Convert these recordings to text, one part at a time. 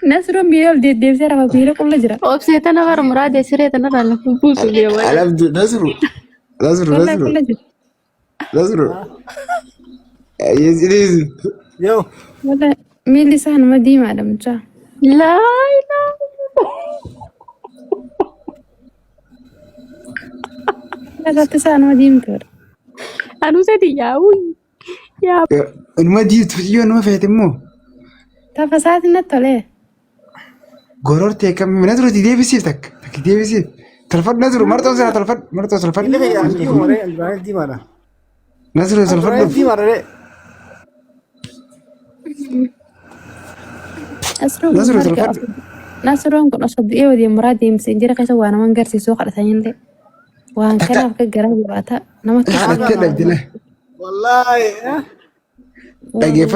نسرهم بيقول دي بسرعة بيقول كل جرا وبسيتنا غير مراد سريتنا على فوز اليوم على والله نزرو كل جرا نزرو يزيد يو والله مين لسان ما دي معلم جا لا لا لا تسان ما دي مكر أنا سيدي ياوي يا ما دي تفيديو ما فهمتمو تفسات النت ليه قررت كم نزرو دي بسيفتك دي بسيف تلفون نزرو مرة وصل تلفون اللي هي عندي مرة البنات دي مرة نزرو البنات دي تلفون مرة نزرو تلفون نسرهم كن أصد إيه ودي مرادي مسنجرة كيسا وانا من قرسي سوق على ثانيين لي وان كان في الجرام باتا نمت حتى نبدله والله أجيب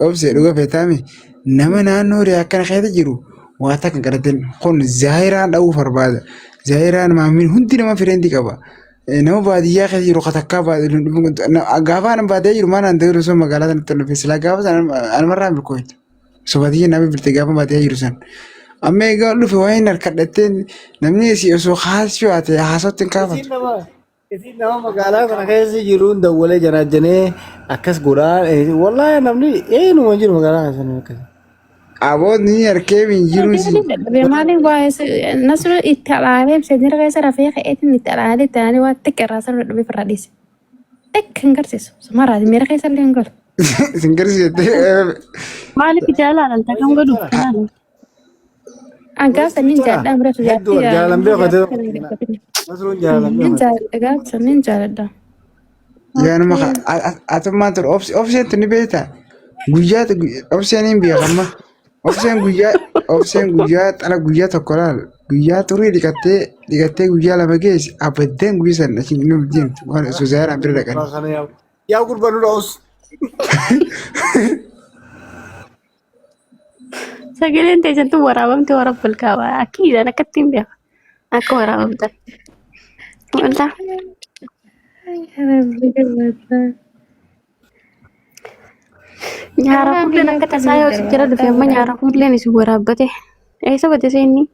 أوبسي لغة فيتامي نما نوري أكن خير جرو واتاك كرتين خون زاهران أو فرباد زاهران ما من هندي ما فريندي كبا نما بعد يا خير جرو خطكا بعد أنا بعد يجرو ما ندير رسوم مقالات نتكلم في سلا جابس أنا مرة بالكويت سبادي نبي برتجاب بعد يجرو سن أما يقولوا في وين الكرتين نمني سياسو خاص شو أتى حاسات كافر كثير نما مقالات أنا كذا يجرون دولة جناجنة أكس قرار والله نمني إيه نوجد مقالات أنا كذا أبود نير كيفين جيروسي بمالي وايس نسر إتعالي مسنجرة كيسا رفيق إتن إتعالي تاني واتك راسل ربي فراديس تك هنقرسيس سمارة دي ميرا كيسا اللي هنقر سنكرسي مالك جلال أنت كم قدو أنقاف سنين جاد أمرا هدور جالم بيخو نصرون جالم بيخو نين جاد سنين جاد يعني ما أتما تر أوبشن تنبيتا جوجات أوبشنين بيغمّا أوبشن جوجات أنا جوجات أقولال جوجات توري دكتة جوجات لما جيس أبدين جوجان عشان ينوم دين وأنا سوزار عم بريدك أنا يا قربان روس سجل أنت جنت ورا في الكوا أكيد أنا كتيم بيها أكو ورا بمت وأنت يعرفوا لنا كتا سايو سجرة في أما يعرفوا لنا سورة بته أي سبب تسيني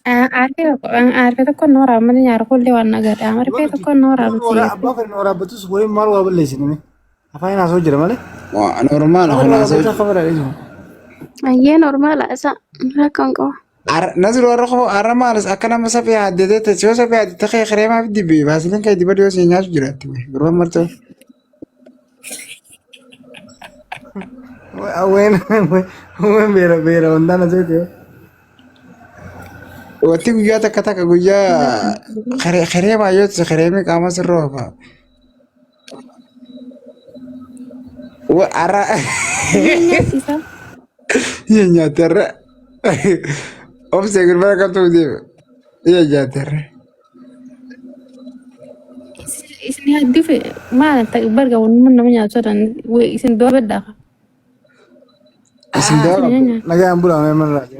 عارفة تكون نورا من يعرفوا اللي وانا قاعد عارفة تكون نورا نورا أبغى نورا بتوس وين مارو قبل ليش نمي أفاين أسوي جرا ماله نورمال خلاص خبر عليه أيه نورمال أسا ركان كوا نزل ورقه أرمالس أكنا مسافي عددت شو سافي عددت خي خريمة ما بدي بي بس لين كي دي بدي وسي ناس جرات قرب مرته وين بيرا وندانا زيته وتي جوجا تكتا كجوجا خريمة يوت خريمة كاما سروفا وأرا يا ترى أوبسي يقول بقى كم تودي يا جاتر isni hadii maanta barga wana ma ñaato dhan way isin dooba dhaqa naga ambula ma raadi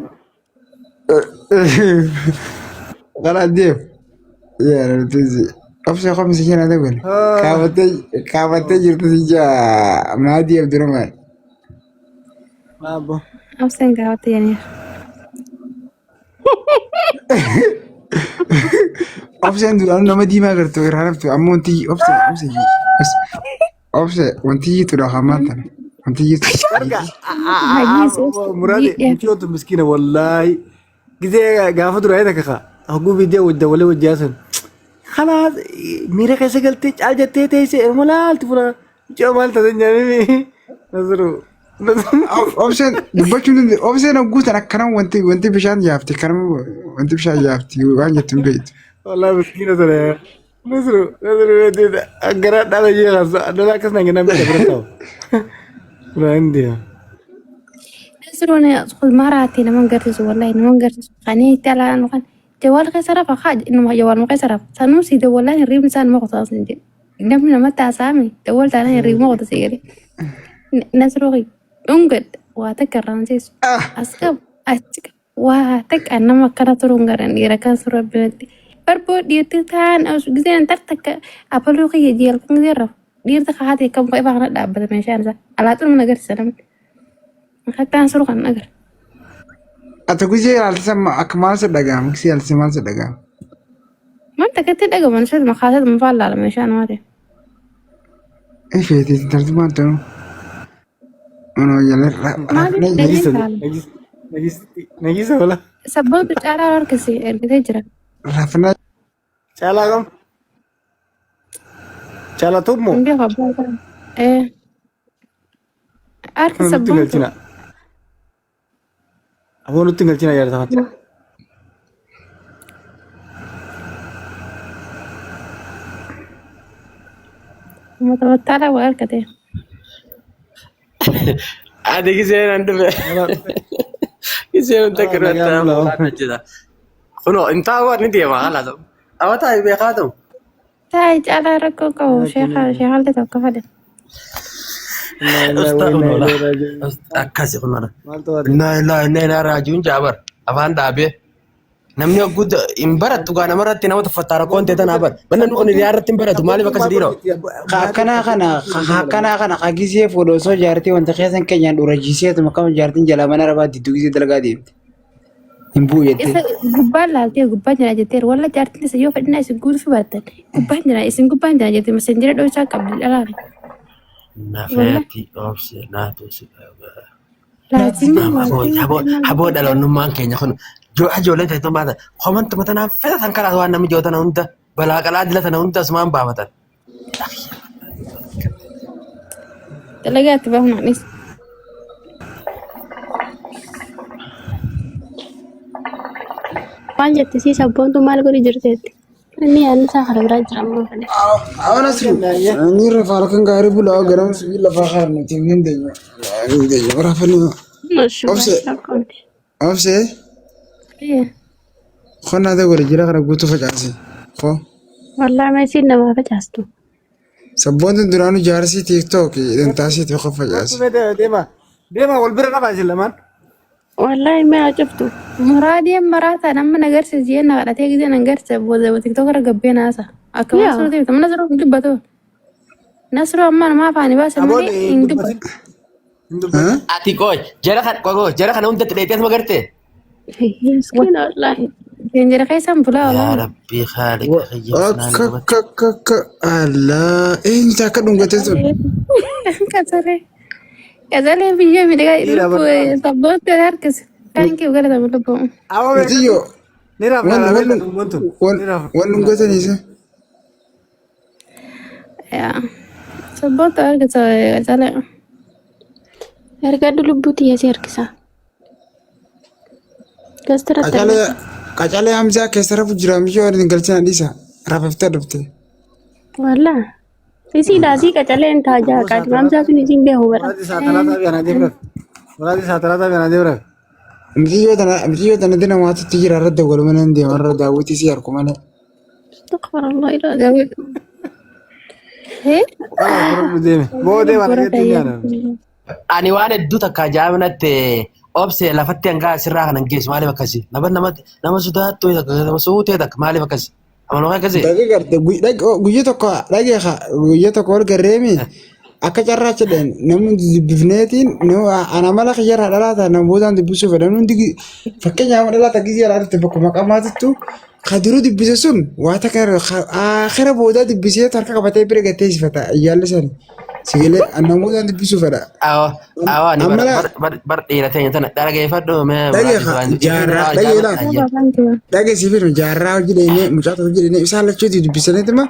قال ديف يا رتزي أوبسي خمس سنين هذا قول كابتي جرت سجى ما دي عبد الرحمن ما بو absen gaawata yani أوبسي أنا ما دي ما قلت عرفت أمونتي أوبسي وانتي ترى خمانتنا وانتي مرادي مشوت مسكينة والله كذا قافت رأيتك خا أقول فيديو والدولة والجاسم خلاص ميرا كيسة قلت أجت تيسي ملال تفلا جو مال تدنجاني نظروا أوبسي دبّشون أوبسي أنا قلت أنا كلام وانتي بشان جافتي كلام وانتي بشان جافتي وأنا تنبيت والله مسكينة ترى نظروا أقرأ هذا شيء خاص أنا لا كسنا جنام بيتبرتاو لا عندي nasruna khud marati naman gartis wallahi naman gartis qani talaan qan jawal qisara fa khaj inma jawal qisara sanu si de wallahi rib insan ma qtas inji namna ma taasami dawal taana rib ma qtas yiri nasruqi ungad wa takaransis askab ask wa tak anama kana turungaran ira kan surabati barbo diirtaan aw gizeen tartaka abaluqi yeel kan diraf diirta khadi kam fa baqna dhaabada meeshaan sa alaatun ma gartis salam Akkataan suru kan agar. ata gujee altisama akka maal sadhagaam kisi alti maal sadhagaam Manta katti dhaga man shad makhaasad mafalla la meeshaan maate. ifeeti tartimaan tanu ono yale Nagisa wala. Sabboontu caalaa harkisi ergatee jira. rafna Caalaa kam? Caalaa tummo? Hundee abbaa kan. Harki Nutti sabboontu. galchina. Aboo nutti galchina yaada taphata. Mata mattaadhaa waa harkatee. Adi giseen an dhufe. Giseen takirratti jira. Kuno intaa waan ni deema haala ta'u. Awataa beekaa ta'u. Taa'ee caalaa rakkoo qabu sheekalli tokko fade. Akkasi kunuudha. Maaltu waati? Innaa raajuun jaabar afaan dhaabee. Namni guddaa hin barattu gaa namarratti nama tuffataa rakkoon ta'e tanaa bara. Manni kun hiriyaa irratti hin baratu maaliif akkas dhiiroo? akkanaa kana qagisee fuudhoo osoo jaartii wanta keessan keenyaan dura jiiseetu makama jaartiin jalaa mana rabaa diddu gisee dalagaa deemte hin bu'u jettee Isa gubbaan laaltee gubbaan jira jetteer walla jaartiin isa yoo fedhinaa isin guutuu baratan gubbaan jira isin gubbaan jira jettee masenjira dho'isaa qabdi dhalaale. Nafeetti oobsee naatu si qaba. Laazimii Haboo dhaloonnummaan keenya kun ijoollee ta'e baatan komantuma tanaan fedhatan karaa waan namni ijoo tana hunda balaa qalaa dila tana hunda asumaan baafatan. dalagaatti baafnaanis. Waan jette si sabboontu maal godhi jirteetti. Inni yaadni isaa kana biraa jira ammoo fedhe. awwana siru ni rafaa kan gaarii bulaa garam sibii lafaa kaar nuti hin deeyo rafanii obse qonnaa ta'e wali jira kana guutuu facaase ko Wallaa meesiin namaa facaastu. sabboonti duraanu jaarsii tiiktook dantaasii tokko facaase Deema wal bira qabaa isin lamaan. Wallaahi mee cuftu. Muraadiyaan maraataa nama nagarsiis jeen naqadhatee gidee nagarsiisa booda tiktook irra gabbee naasa. Akkuma Yaa. suuraa ta'e nasroo hin dubbatu. Nasroo amma namaa afaanii baasa malee hin dubbatu. Ati qoy jara kana hundatti dheetees magartee? Miskiina wallaahi. Jeenjira keessaan bulaa Yaa olaa. Rabbii haaliqa xiyyeeffannaa namatti. akka allaa eenyutu akka dhungatee sun Kasalee. Kasalee biyyoo miidhagaa sabboonti harkisa. Kan kee galatama lubbuu. Matiyo Ni rafa wantu. wan dhungataniisa Sabboonti harkisa kasalee. Ergaddu lubbuutti yeesee harkisaa. Gastiratti qacalee hamzaa keessa rafu jira miyyoo waliin galchinaa dhiisa rafaftee dhufte Wallaa. Isii daasii qacaleen taajaa qaadi. Maamsaa sun isiin beeku bara. Walaati saatalaataa biyanaa deebira. miyyoo tana dina maatutti jira irra dawwalu mana hin deeman irra daawwitii si harku malee Astaghfirullah ilaahi. Boo deemaa dhageetti hin yaadame. Ani waan hedduu takka ajaa'ibnatti obsee lafatti hangaa asirraa kanan geessu maaliif akkasi? Nama sodaattu nama suutee takka maaliif akkasi? Amaluma akkasi? dhagee garte guyyaa tokko ol garreemi akka carraacha dheen namni dubbifneetiin ana mala kiyyarraa dhalaata namootaan dubbisuu fedhan hundi fakkeenyaaf dhalaata gizee dhalaatti bakkuma qamaatittu kadiruu dubbise sun waa takka akira boodaa dubbisee harka qabatee bira gattee sifata iyyaalli sani sigilee namootaan dubbisuu fedha. Awaa ni bar dhiiratee tana dhagageeffadhu dhageessiifinu jaarraa hojii dheenee mucaata hojii dheenee isaan lachuutii dubbisaniituma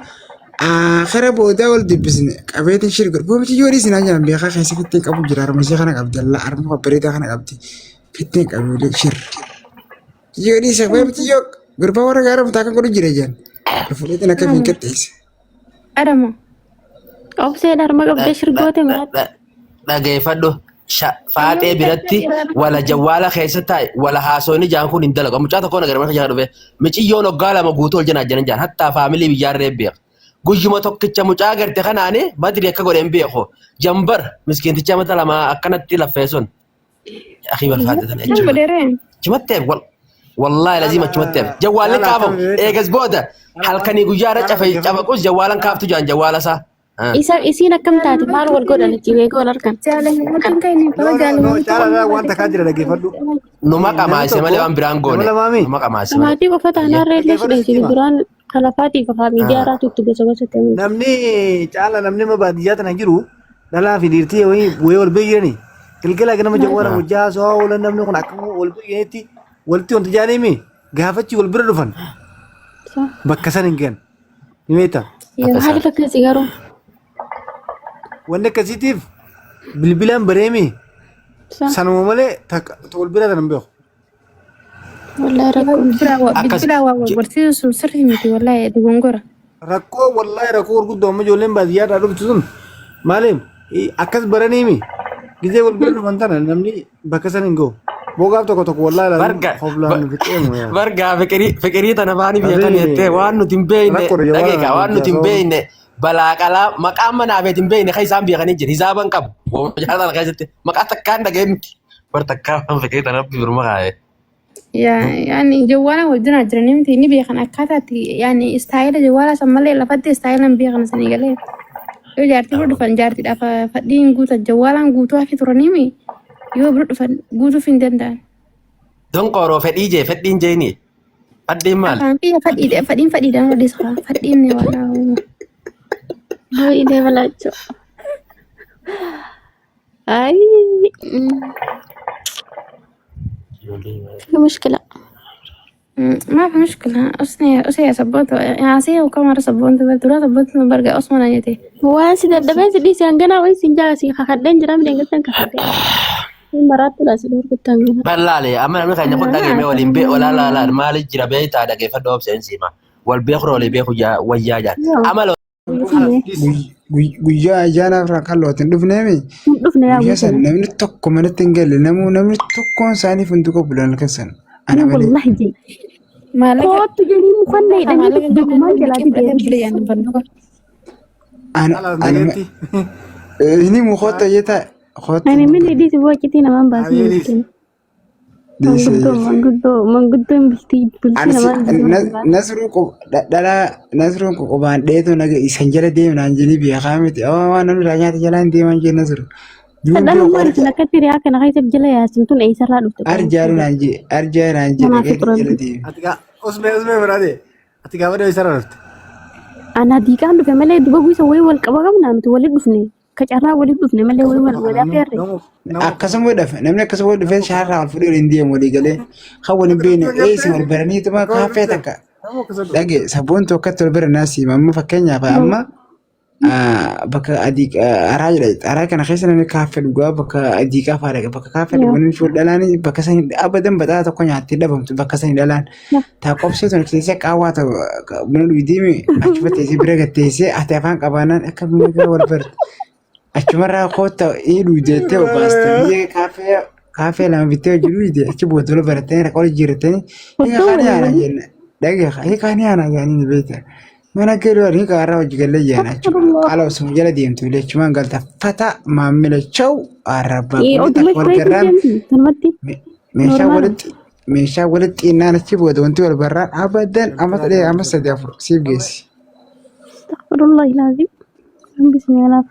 akira boodaa wal dubbisne qabeetiin shirga goomichi yoo dhiisinaa jiran beekaa keessa fittiin qabu jira armasii kana qabdi allaa arma bareedaa kana qabdi fittiin qabu shir yoo dhiisa goomichi yoo gurbaa warra gaara mutaa kan godhu jira jiran fuudheetiin akka fiin qixxeesse. Adama. Obsee dharma qabdee shirgoote muraatti. dhageeffadhu faaxee biratti wala jawwaala keessa taa'e wala haasoonni jaan kun hin dalagu. Mucaa tokkoon agarra mana jaan dhufe miciyyoon hoggaa lama guutuu ol janaa jiran jaan hattaa faamilii biyyaarree beeku. Guyyuma tokkicha mucaa garte kanaani badri akka godhe hin beeku. Jambar miskiinticha mata lama akkanatti laffeessuun. Akii balfaate tana jechuudha. Chimatteef wallaahi lazima chimatteef jawwaalli kaafamu eegas booda halkanii guyyaarra cafaqus jawwaalan kaaftu jaan jawwaala isaa. isiin akkam taate maal wal godhan itti beekoo wal argan. Jaalalli kan inni No, qaba no, no, caalaa wanta kaa jira dhaggeeffadhu. Numa qamaase malee waan biraan goone. Nama lamaami. Numa qamaase malee. Maatii qofa taanaa reellee fudhate duraan kalafaatii qofaa miidiyaa irraa tuttu gosa gosa ta'e. Namni caala namni ma baadiyyaa tana jiru dhalaa fi dhiirtii wayii wal beeyrani. Galgala ganama jawwaara hojjaa so'aa oolan namni kun akka wal beeyranitti walitti wanti jaalimi gaafachi wal bira dhufan bakka san hin gahan. Ni beektaa? Haali fakkeessi garuu. Wanni akkasiitiif bilbilaan bareemi sanuma malee wal bira tan hin beeku. Wallahi rakkoo. bilbilaa waa walbarsiisu sirrii miti wallahi dogongora. Rakkoo wallaahi rakkoo gurguddoo amma ijoolleen baadiyyaa irraa dhuftu sun maaliif akkas baraniimi gisee wal bira dhufan tana namni bakka san hin gahu. Bogaaf tokko wallaahi Bargaa fiqirii tana baanii biyya kan jettee waan nuti hin beekne dhageekaa waan nuti hin beekne balaa qalaa maqaan manaa beet hin beekne kan isaan beekanii jiru hisaaban qabu. Jaalala keessatti maqaa takkaan dhageen miti. Bar takkaa waan fiqirii tana biruma kaa'e. Yani jawwaala wajjin jiranii miti inni beekan akkaataatti yani istaayila jawwaala san malee lafatti istaayila hin beekan sanii galee yoo jaartii bira dhufan jaartiidhaaf fadhiin guuta jawwaalaan guutuu hafi turaniimi yoo bira dhufan guutuuf hin danda'an. Don qoroo fedhii jee fedhiin jeeni. Fadhiin maal? Fadhiin fadhiidhaan odeessa fadhiin ni waan Baay'ee balaacho. مشكلة ما في مشكلة أصنع سبوت عاسية وكاميرا سبوت بدرا سبوت برجع أصلا نيتي هو سيدا دبي سيدي سيانجنا وين سينجا سي خدين جرام دين قتن كخدين مرات لا سيدور قتن بلالي أما أنا كان يقول دقي مولين بي ولا لا ما لي جرا بيت هذا كيف دوب سينسيما والبيخرو اللي بيخو جا وياجا أما لو guyyaa ayyaana irraa kan lootin dhufneemi guyyaa san namni tokko manatti hin galle namni tokkoon isaanii funduuqa bulan keessan ana malee kootu jedhii mukanna hidhamee dokumaan jalaatti deebi'e. Ini mukoota yeeta ani min hidhii si booqitii namaan baasii manguddoon bultii namaan Nasruun qophaan dheetu naga isan jala deemnaan jedhanii beekaa miti. Waan namni irraa nyaata jalaan deeman jee Nasru. Sadhaan ummaatti lakkatti riyaa kana keessatti jala yaasin tun eessarraa dhufte. Arjaan jee jala deeme. Usmee biraate ati gaafa dhawee sarara dhufte. Ana diiqaan dhufe malee duba guisa wayii wal qaba qabnaa nuti walitti dhufne. Kacarraa walitti dhufne malee wayii wal affeerre. Akkasuma dhafe namni akkasuma dhufee shaarraa wal fudhee hin deemu walii galee kan wal hin beekne eessi wal baraniituma kaaffee takka. Dhage sabboon tokkotti wal bira naasii amma fakkeenyaaf amma bakka adii araa kana keessa namni kaaffee dhugaa bakka adii qaafaa dhaga bakka kaaffee dhugan fuul dhalaan bakka sanii abadan bataa tokko nyaattee dhabamtu bakka sanii dhalaan taa qobsee tun keessee qaawwaa ta'u buna dhugidiimi achuma teessee bira gatteessee ati afaan qabaanaan akka buna wal barte achumarraa koota hidhuu jettee obaastee biyyee kaaffee lama bittee hojii dhuide achi booddee barattanii rakkoo jijjiirrattanii hiika kaan yaana jenna. Dhagee hiikaan yaana gaanii ni beekta. Mana keeloo hiika irraa hojii galee yaana jechuudha. Haala osoo jala deemtu illee achumaan galta fata maamila chaw arraba wal garraan meeshaa walitti xinnaan achi booda wanti wal barraan abadan amma sadii amma sadii afur siif geessi. Astaghfirullahi lazim. Bismillah.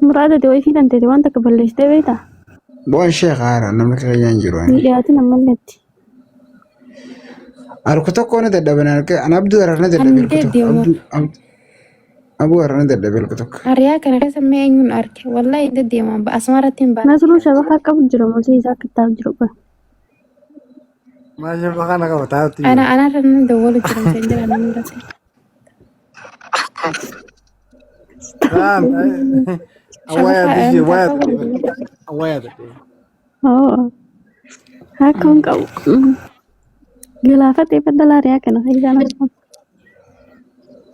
Muraada de wayii fidan ta'e wanta kaballeessitee beektaa? Bu'aan ishee qaara namni kayyaan jiru. Dhiyaatiin ammalleetti. Alku tokko na dadhaban an abduu arana dadhabe abu arana dadhabe alku tokko. Ariyaa kana keessa mee eenyuun arge wallahi hin deddeeman asmaratti hin baane. Nasruu shabakaa qabu jira mosii isaa kitaab jiru qaba. Maal shabakaa na qaba taa'utti. Ana irra dawwalu jira kan jira namni rase. Akkam qabu. Gilaafatee badalaa riyaa kana fayyadaan argamu.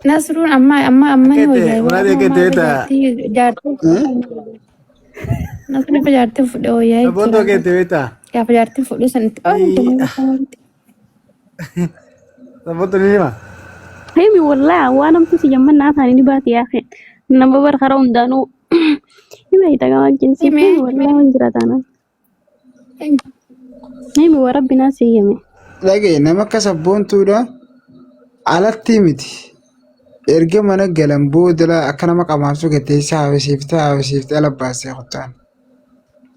Nasruun amma Nasruun fajaartii fuudhee wayyaa jechuudha. Sabboon tokko itti beektaa? Gaafa jaartii fuudhee sanitti Sabboon tokko ni hima? Himi wallaahi waan namtu si jamman naa isaanii ni baate yaafee nama barkara hundaanuu himi itagaa wajjin si wallaahi waan jira taanaan. Himi warabbinaa si hime. Dhagee nama akka sabboontuudha alatti miti erga mana galan booda akkana maqamaabsu gateessa hawasiiftee ala baasee qotaan.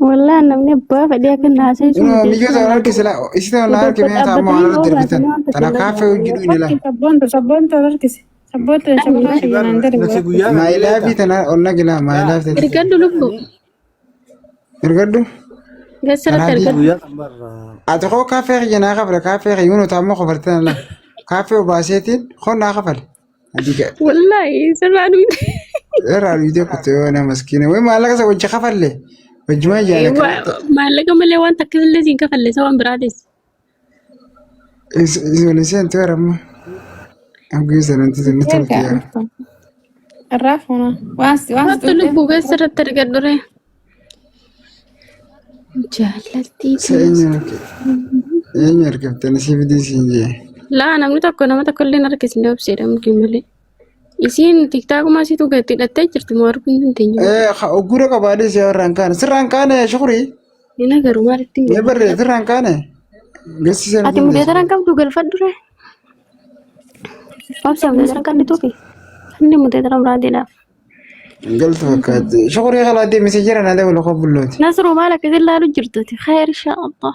والله أنا من أبغى فدي أكن ناسي شو Inuu miyyoo ta'an harkisila isii ta'an harkifamee ta'an moo haala darbitan tana kaafee hojii dhuunila. Sabboontu harkisi. Sabboontu Nasi guyyaa Maayilaafi tana onna gila maayilaafi tana. ركضوا لبوا Ergaddu قصرت ركض guyyaa xambarra. ati koo kaafee xiyyinaa qabla kaafee xiyyuunu taammoo qofartan la kaafee baaseetiin qonnaa qabal. Adiga والله سمعني irraa dhiitee kuttee yoo nama maskiina wayi maallaqa isa wajji kafalle wajjumaa jaalaka. ما لقى ملي وان تكذب الذين كفل سواء برادس Isooleseen toora ammoo. Abgii sanatti sanni toltiyaa. الرافونة واس قلت لبوا قصرت ركض دري جالتي Eenyu argattani si fidii siin jee. لا أنا متأكد أنا متأكد لنا ركز ندوب سيرة ممكن ملي يسين تيك تاك ما سيتو قتي لا تجرت ما أعرف إن تنجو Gura qabaadhee si irraan kaane sirraan kaane shukurii. هنا قرو ما رتين Mee barree sirraan kaane. Gassi sana أتي مدة ترى كم تو قلفت دري أو سام مدة ترى كم توكي هني مدة ترى مرادي لا galtu fakkaate shukurii qalaa deemee si jira naadee wal qabullooti. نصر مالك إذا لا رجرتي خير إن شاء الله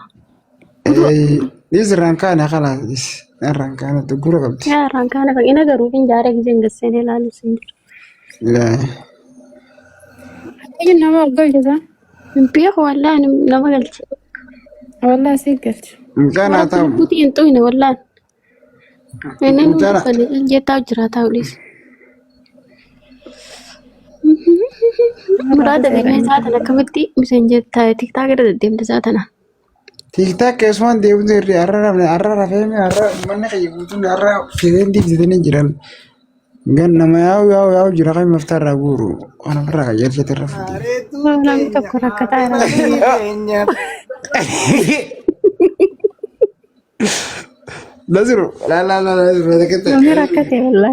Dhis irraan kaane qalaa dhis irraan kaane gura qabdi. يا ران كان فإنا قرو فين جارك زين قصيني لا نسنجر أجينا ما قلت ذا من بيخ والله أنا ما قلت والله سيقلت Mucaan haa ta'u. بوتي انتوينا والله أنا Mucaan جيت أجرا تاوليس مراد ديمي ساتنا كمتي مسين جيت تيك تاك رد ديم ساتنا tiktak keessumaan deemuun irri har'a rafeeme har'a manni qayyikuutuun har'a fedeen diibsitanii jiran. Gan nama yaa'u jira kan maftaa irraa guuru waan ofirraa qayyaalchate irra fuudhe. والله تذكر كتاير Nasiru laa ركتي والله